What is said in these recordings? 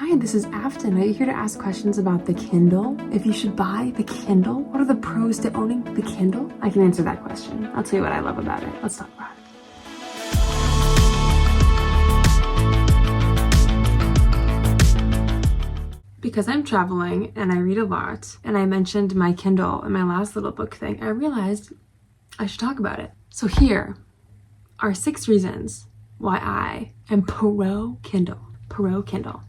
Hi, this is Afton. Are you here to ask questions about the Kindle? If you should buy the Kindle? What are the pros to owning the Kindle? I can answer that question. I'll tell you what I love about it. Let's talk about it. Because I'm traveling and I read a lot, and I mentioned my Kindle in my last little book thing, I realized I should talk about it. So here are 6 reasons why I am pro Kindle. Pro Kindle.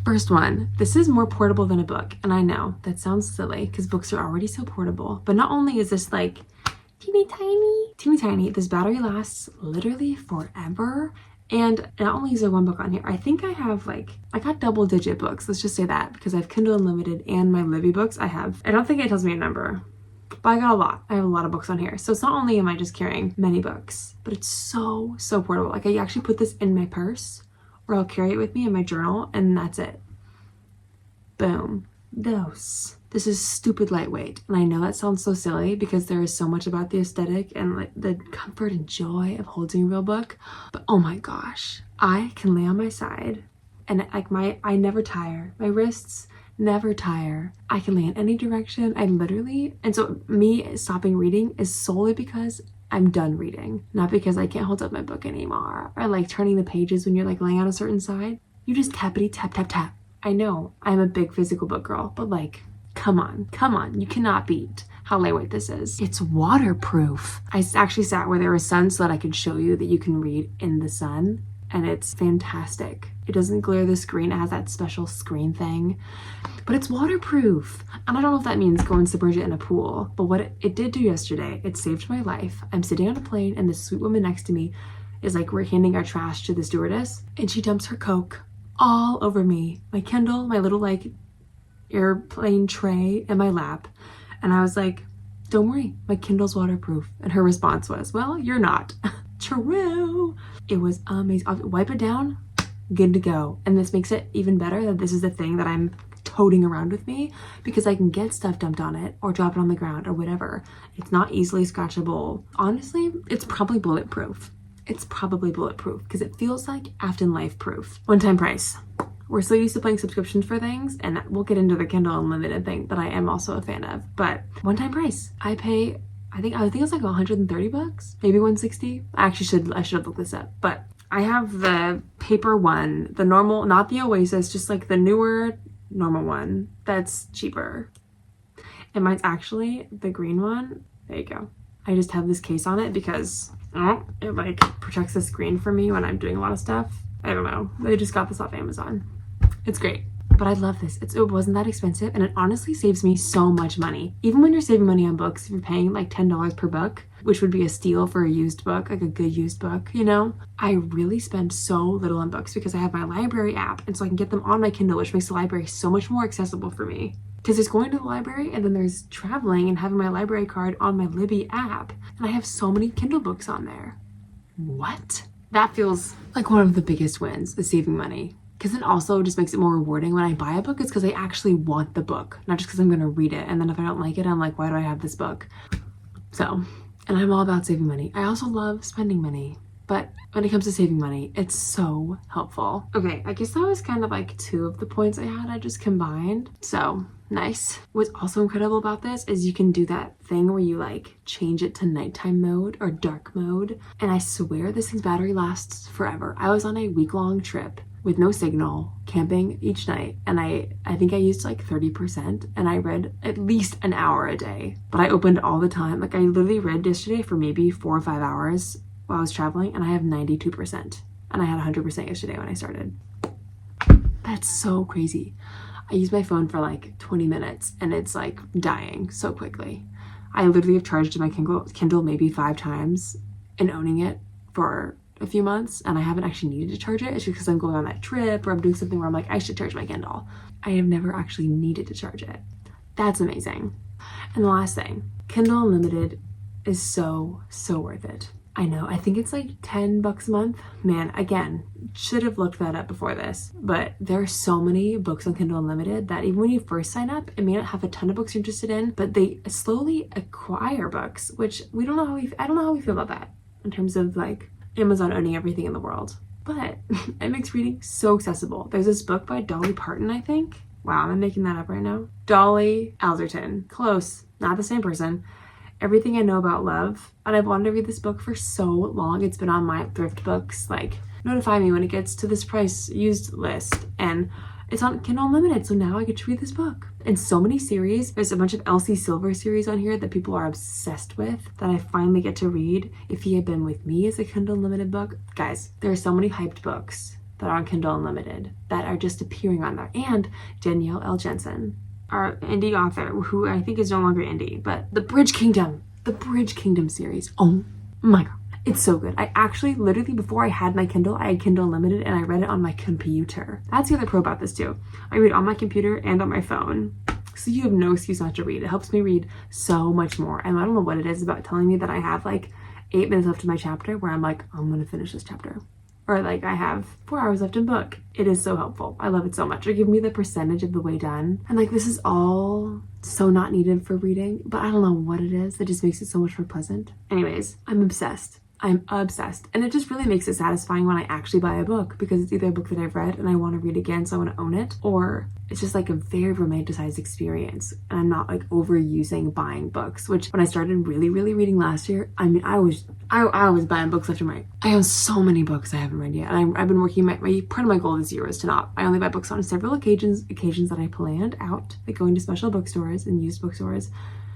First one, this is more portable than a book. And I know that sounds silly because books are already so portable. But not only is this like teeny tiny, this battery lasts literally forever. And not only is there one book on here, I think I have I got double-digit books. Let's just say that because I have Kindle Unlimited and my Libby books. I don't think it tells me a number, but I got a lot. I have a lot of books on here. So it's not only am I just carrying many books, but it's so portable. Like I actually put this in my purse, or I'll carry it with me in my journal, and that's it. Boom. Dose. This is stupid lightweight. And I know that sounds so silly because there is so much about the aesthetic and like the comfort and joy of holding a real book. But oh my gosh, I can lay on my side and I never tire. My wrists never tire. I can lay in any direction. And so me stopping reading is solely because I'm done reading, not because I can't hold up my book anymore, or like turning the pages when you're like laying on a certain side. You just tappity tap tap tap. I know I'm a big physical book girl, but like, come on, you cannot beat how lightweight this is. It's waterproof. I actually sat where there was sun so that I could show you that you can read in the sun, and it's fantastic. It doesn't glare the screen. It has that special screen thing, but it's waterproof. And I don't know if that means go and submerge it in a pool, but what it did do yesterday, it saved my life. I'm sitting on a plane and this sweet woman next to me is like, we're handing our trash to the stewardess, and she dumps her Coke all over me, my Kindle, my little like airplane tray in my lap. And I was like, don't worry, my Kindle's waterproof. And her response was, well, you're not. True. It was amazing. I'll wipe it down, good to go. And this makes it even better that this is the thing that I'm toting around with me, because I can get stuff dumped on it or drop it on the ground or whatever. It's not easily scratchable. Honestly, it's probably bulletproof. It's probably bulletproof because it feels like Afton Life proof. One-time price. We're so used to paying subscriptions for things, and we'll get into the Kindle Unlimited thing that I am also a fan of, but one-time price. I think it was like 130 bucks, maybe 160. I should have looked this up, but I have the paper one, the normal, not the Oasis, just like the newer normal one that's cheaper. And mine's actually the green one. There you go. I just have this case on it because it like protects the screen for me when I'm doing a lot of stuff. I don't know. I just got this off Amazon. It's great. But I love this. It wasn't that expensive, and it honestly saves me so much money. Even when you're saving money on books, if you're paying like $10 per book, which would be a steal for a used book, like a good used book, you know? I really spend so little on books because I have my library app, and so I can get them on my Kindle, which makes the library so much more accessible for me. Because there's going to the library, and then there's traveling and having my library card on my Libby app, and I have so many Kindle books on there. What? That feels like one of the biggest wins, is saving money. Because it also just makes it more rewarding when I buy a book. It's because I actually want the book, not just because I'm going to read it. And then if I don't like it, I'm like, why do I have this book? So, and I'm all about saving money. I also love spending money. But when it comes to saving money, it's so helpful. Okay, I guess that was kind of like 2 of the points I just combined. So, nice. What's also incredible about this is you can do that thing where you like change it to nighttime mode or dark mode. And I swear this thing's battery lasts forever. I was on a week-long trip with no signal, camping each night, and I think I used like 30%, and I read at least an hour a day. But I opened all the time. Like I literally read yesterday for maybe 4 or 5 hours while I was traveling, and I have 92%. And I had 100% yesterday when I started. That's so crazy. I use my phone for like 20 minutes, and it's like dying so quickly. I literally have charged my Kindle maybe 5 times and owning it for a few months, and I haven't actually needed to charge it. It's because I'm going on that trip or I'm doing something where I'm like, I should charge my Kindle. I have never actually needed to charge it. That's amazing. And the last thing, Kindle Unlimited is so worth it. I know, I think it's like $10 a month. Man, again, should have looked that up before this, but there are so many books on Kindle Unlimited that even when you first sign up, it may not have a ton of books you're interested in, but they slowly acquire books, which I don't know how we feel about that in terms of like Amazon owning everything in the world. but it makes reading so accessible. There's this book by Dolly Parton, I think. Wow, am I making that up right now? Dolly Alderton. Close. Not the same person. Everything I Know About Love. And I've wanted to read this book for so long. It's been on my thrift books, like, notify me when it gets to this price used list. And it's on Kindle Unlimited, so now I get to read this book. And so many series. There's a bunch of Elsie Silver series on here that people are obsessed with that I finally get to read. If He Had Been With Me is a Kindle Unlimited book. Guys, there are so many hyped books that are on Kindle Unlimited that are just appearing on there. And Danielle L. Jensen, our indie author, who I think is no longer indie, but the Bridge Kingdom series. Oh my God. It's so good. I actually, literally, before I had my Kindle, I had Kindle Unlimited and I read it on my computer. That's the other pro about this too. I read on my computer and on my phone. So you have no excuse not to read. It helps me read so much more. And I don't know what it is about telling me that I have like 8 minutes left in my chapter where I'm like, I'm going to finish this chapter. Or like I have 4 hours left in book. It is so helpful. I love it so much. Or give me the percentage of the way done. And like, this is all so not needed for reading, but I don't know what it is that just makes it so much more pleasant. Anyways, I'm obsessed. And it just really makes it satisfying when I actually buy a book, because it's either a book that I've read and I want to read again, so I want to own it, or it's just like a very romanticized experience. And I'm not like overusing buying books, which when I started really reading last year, I mean, I was buying books left and right. I own so many books I haven't read yet. And I've been working, my part of my goal this year is to not, I only buy books on several occasions that I planned out, like going to special bookstores and used bookstores.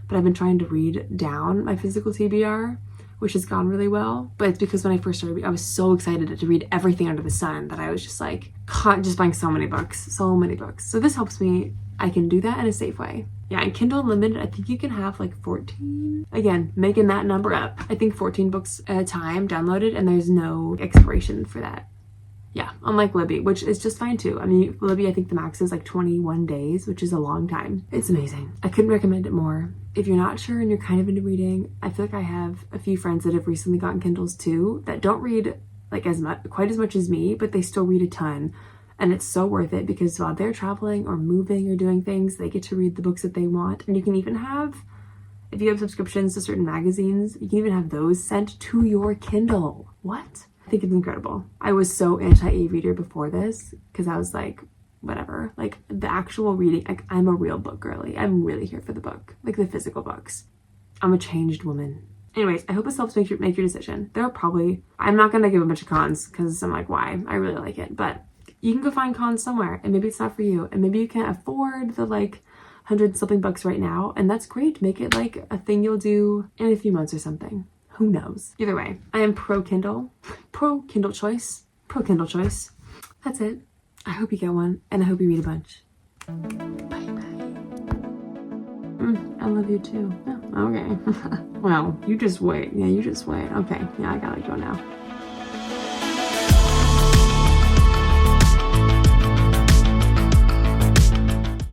But I've been trying to read down my physical TBR, which has gone really well. But it's because when I first started, I was so excited to read everything under the sun that I was just like, just buying so many books. So this helps me. I can do that in a safe way. Yeah, and Kindle Unlimited, I think you can have like 14, again, making that number up. I think 14 books at a time downloaded, and there's no expiration for that. Yeah, unlike Libby, which is just fine too. I mean, Libby, I think the max is like 21 days, which is a long time. It's amazing. I couldn't recommend it more. If you're not sure and you're kind of into reading, I feel like I have a few friends that have recently gotten Kindles too that don't read like quite as much as me, but they still read a ton. And it's so worth it because while they're traveling or moving or doing things, they get to read the books that they want. And you can even have, if you have subscriptions to certain magazines, you can even have those sent to your Kindle. What? I think it's incredible. I was so anti-e-reader before this because I was like, whatever, like the actual reading, like I'm a real book girly. I'm really here for the book, like the physical books. I'm a changed woman. Anyways, I hope this helps make your decision. There are probably, I'm not gonna give a bunch of cons because I'm like, why? I really like it, but you can go find cons somewhere, and maybe it's not for you, and maybe you can't afford the like 100 something bucks right now, and that's great. Make it like a thing you'll do in a few months or something. Who knows? Either way, I am pro Kindle choice. That's it. I hope you get one, and I hope you read a bunch. Bye. I love you too. Oh, okay. Well, you just wait. Yeah, you just wait. Okay. Yeah, I gotta go now.